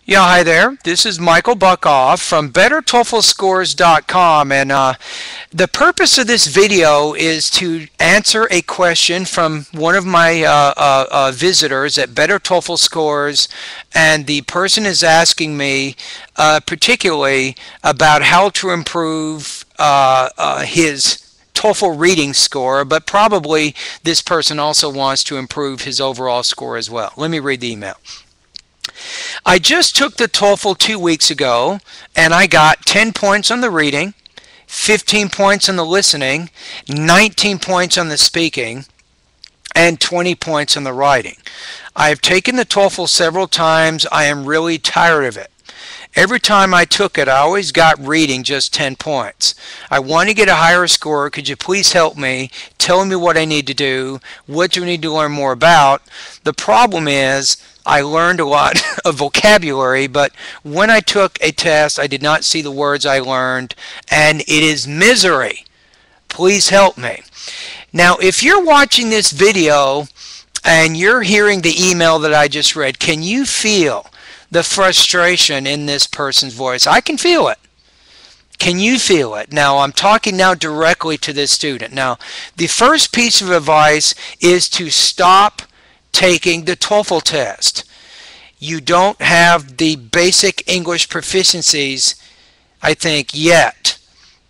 Yeah, hi there. This is Michael Buckoff from BetterToeflScores.com, and the purpose of this video is to answer a question from one of my visitors at Better TOEFL Scores, and the person is asking me particularly about how to improve his TOEFL reading score, but probably this person also wants to improve his overall score as well. Let me read the email. I just took the TOEFL 2 weeks ago and I got 10 points on the reading, 15 points on the listening, 19 points on the speaking, and 20 points on the writing. I have taken the TOEFL several times. I am really tired of it. Every time I took it, I always got reading just 10 points. I want to get a higher score. Could you please help me? Tell me what I need to do. What do I need to learn more about? The problem is I learned a lot of vocabulary, but when I took a test, I did not see the words I learned, and it is misery. Please help me. Now, if you're watching this video and you're hearing the email that I just read, can you feel the frustration in this person's voice? I can feel it. Can you feel it? Now, I'm talking now directly to this student. Now, the first piece of advice is to stop taking the TOEFL test. You don't have the basic English proficiencies, I think, yet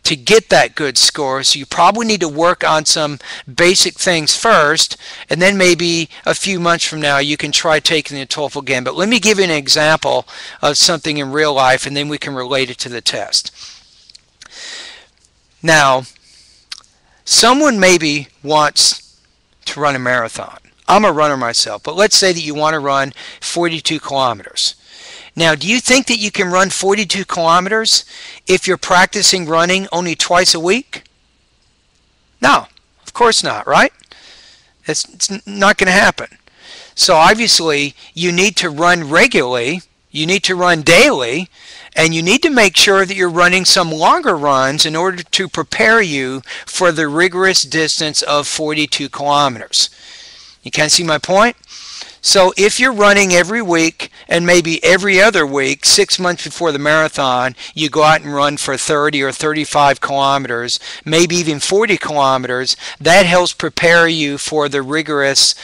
to get that good score. So you probably need to work on some basic things first, and then maybe a few months from now you can try taking the TOEFL again. But let me give you an example of something in real life, and then we can relate it to the test. Now, someone maybe wants to run a marathon. I'm a runner myself, but let's say that you want to run 42 kilometers. Now, do you think that you can run 42 kilometers if you're practicing running only twice a week? No, of course not, right? It's not going to happen. So obviously, you need to run regularly, you need to run daily, and you need to make sure that you're running some longer runs in order to prepare you for the rigorous distance of 42 kilometers. You can see my point? So if you're running every week and maybe every other week, 6 months before the marathon, you go out and run for 30 or 35 kilometers, maybe even 40 kilometers, that helps prepare you for the rigorous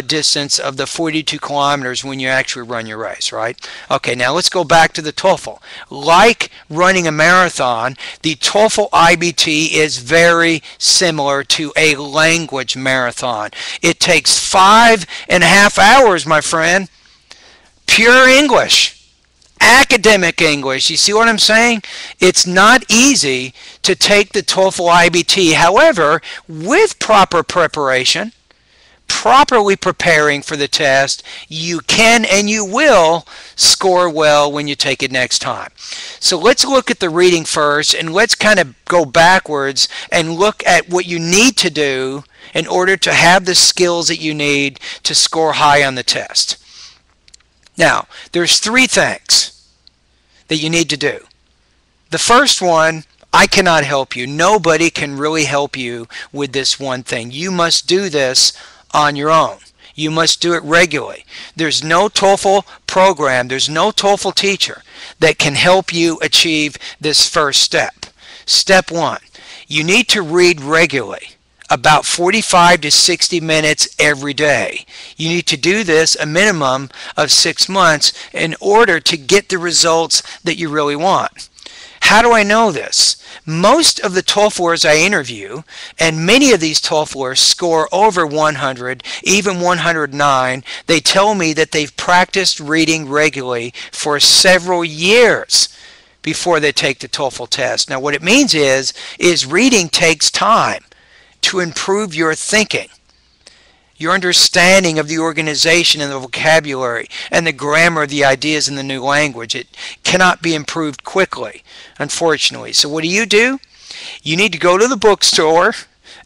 distance of the 42 kilometers when you actually run your race, right? Okay, now let's go back to the TOEFL. Like running a marathon, the TOEFL IBT is very similar to a language marathon. It takes 5.5 hours, my friend. Pure English, academic English. You see what I'm saying? It's not easy to take the TOEFL IBT. However, with proper preparation, properly preparing for the test, you can and you will score well when you take it next time. So let's look at the reading first, and let's kind of go backwards and look at what you need to do in order to have the skills that you need to score high on the test. Now, there's 3 things that you need to do. The first one, I cannot help you. Nobody can really help you with this one thing. You must do this on your own. You must do it regularly. There's no TOEFL program, there's no TOEFL teacher that can help you achieve this first step. Step 1, you need to read regularly, about 45 to 60 minutes every day. You need to do this a minimum of 6 months in order to get the results that you really want. How do I know this? Most of the TOEFLers I interview, and many of these TOEFLers score over 100, even 109, they tell me that they've practiced reading regularly for several years before they take the TOEFL test. Now what it means is reading takes time to improve your thinking, your understanding of the organization and the vocabulary and the grammar of the ideas in the new language. It cannot be improved quickly, unfortunately. So what do? You need to go to the bookstore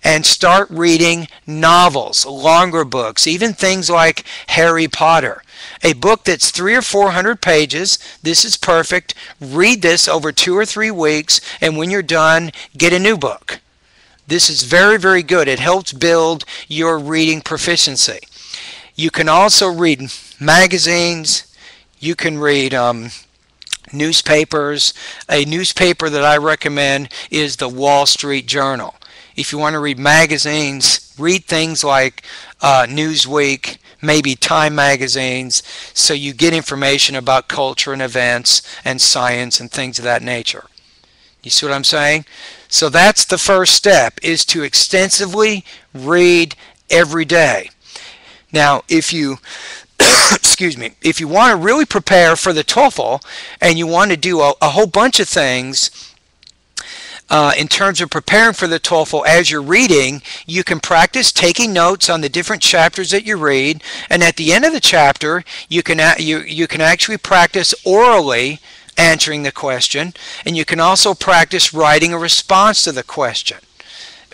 and start reading novels, longer books, even things like Harry Potter. A book that's 300 or 400 pages. This is perfect. Read this over 2 or 3 weeks, and when you're done, get a new book. This is very, very good. It helps build your reading proficiency. You can also read magazines. You can read newspapers. A newspaper that I recommend is the Wall Street Journal. If you want to read magazines, read things like Newsweek, maybe Time magazines, so you get information about culture and events and science and things of that nature. You see what I'm saying? So that's the first step, is to extensively read every day. Now, if you excuse me, if you want to really prepare for the TOEFL and you want to do a whole bunch of things in terms of preparing for the TOEFL as you're reading, you can practice taking notes on the different chapters that you read, and at the end of the chapter you can actually practice orally answering the question, and you can also practice writing a response to the question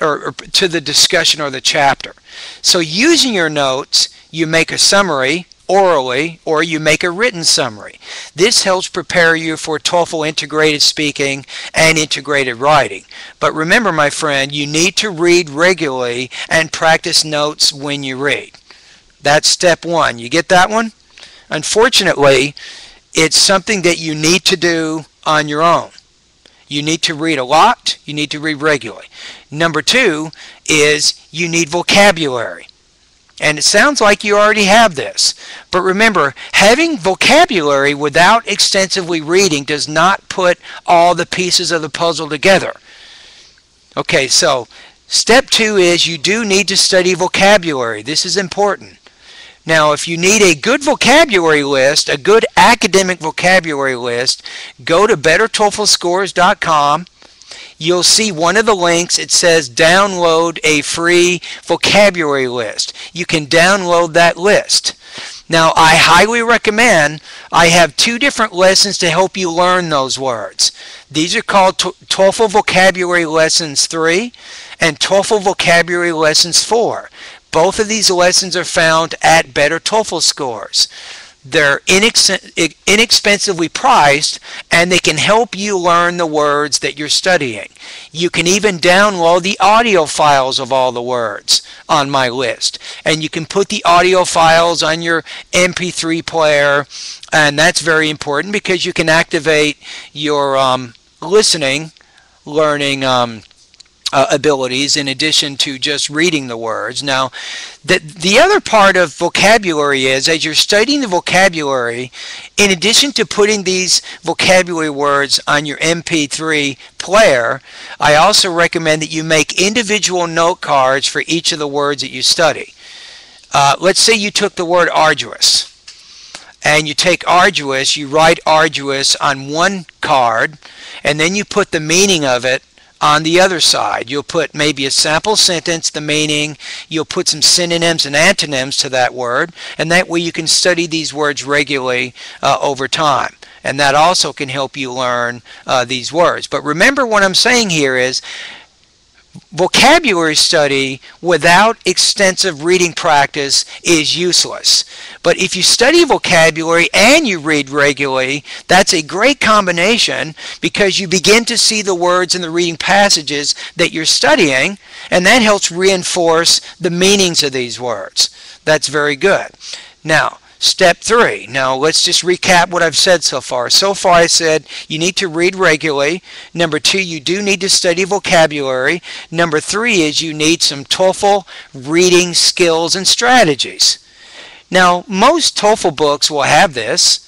or to the discussion or the chapter. So using your notes, you make a summary orally, or you make a written summary. This helps prepare you for TOEFL integrated speaking and integrated writing. But remember, my friend, you need to read regularly and practice notes when you read. That's step one. You get that one? Unfortunately, it's something that you need to do on your own. You need to read a lot. You need to read regularly. Number two is you need vocabulary. And it sounds like you already have this. But remember, having vocabulary without extensively reading does not put all the pieces of the puzzle together. Okay, so step two is you do need to study vocabulary. This is important. Now, if you need a good vocabulary list, a good academic vocabulary list, go to bettertoeflscores.com. You'll see one of the links. It says download a free vocabulary list. You can download that list. Now, I highly recommend, I have two different lessons to help you learn those words. These are called TOEFL Vocabulary Lessons 3 and TOEFL Vocabulary Lessons 4. Both of these lessons are found at Better TOEFL Scores. They're inexpensively priced, and they can help you learn the words that you're studying. You can even download the audio files of all the words on my list, and you can put the audio files on your MP3 player, and that's very important because you can activate your learning abilities in addition to just reading the words. Now, the other part of vocabulary is, as you're studying the vocabulary, in addition to putting these vocabulary words on your MP3 player, I also recommend that you make individual note cards for each of the words that you study. Let's say you took the word arduous, and you take arduous, you write arduous on one card, and then you put the meaning of it on the other side. You'll put maybe a sample sentence, the meaning, you'll put some synonyms and antonyms to that word, and that way you can study these words regularly over time. And that also can help you learn these words. But remember, what I'm saying here is vocabulary study without extensive reading practice is useless. But if you study vocabulary and you read regularly, that's a great combination, because you begin to see the words in the reading passages that you're studying, and that helps reinforce the meanings of these words. That's very good. Now, step three. Now, let's just recap what I've said so far. So far, I said you need to read regularly. Number two, you do need to study vocabulary. Number three is you need some TOEFL reading skills and strategies. Now, most TOEFL books will have this,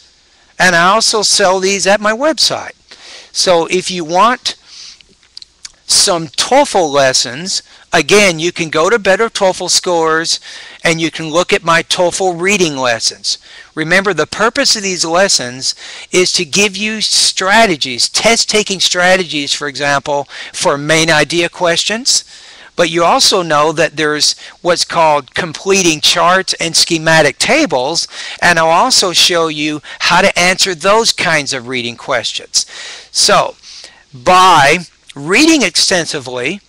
and I also sell these at my website. So if you want some TOEFL lessons, again, you can go to Better TOEFL Scores and you can look at my TOEFL reading lessons. Remember, the purpose of these lessons is to give you strategies, test-taking strategies, for example, for main idea questions. But you also know that there's what's called completing charts and schematic tables, and I'll also show you how to answer those kinds of reading questions. So, by reading extensively,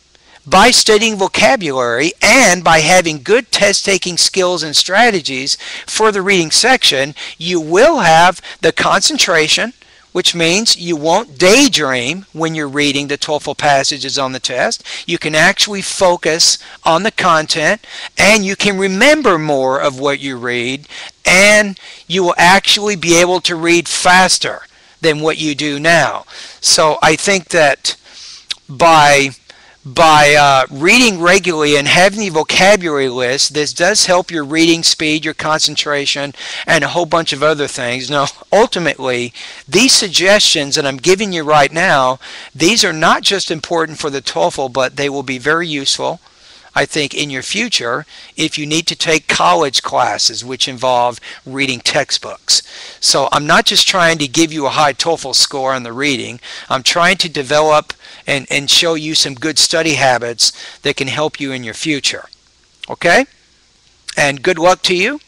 by studying vocabulary, and by having good test-taking skills and strategies for the reading section, you will have the concentration, which means you won't daydream when you're reading the TOEFL passages on the test. You can actually focus on the content, and you can remember more of what you read, and you will actually be able to read faster than what you do now. So I think that by reading regularly and having the vocabulary list, this does help your reading speed, your concentration, and a whole bunch of other things. Now, ultimately, these suggestions that I'm giving you right now, these are not just important for the TOEFL, but they will be very useful, I think, in your future if you need to take college classes which involve reading textbooks. So I'm not just trying to give you a high TOEFL score on the reading. I'm trying to develop and show you some good study habits that can help you in your future. Okay? And good luck to you.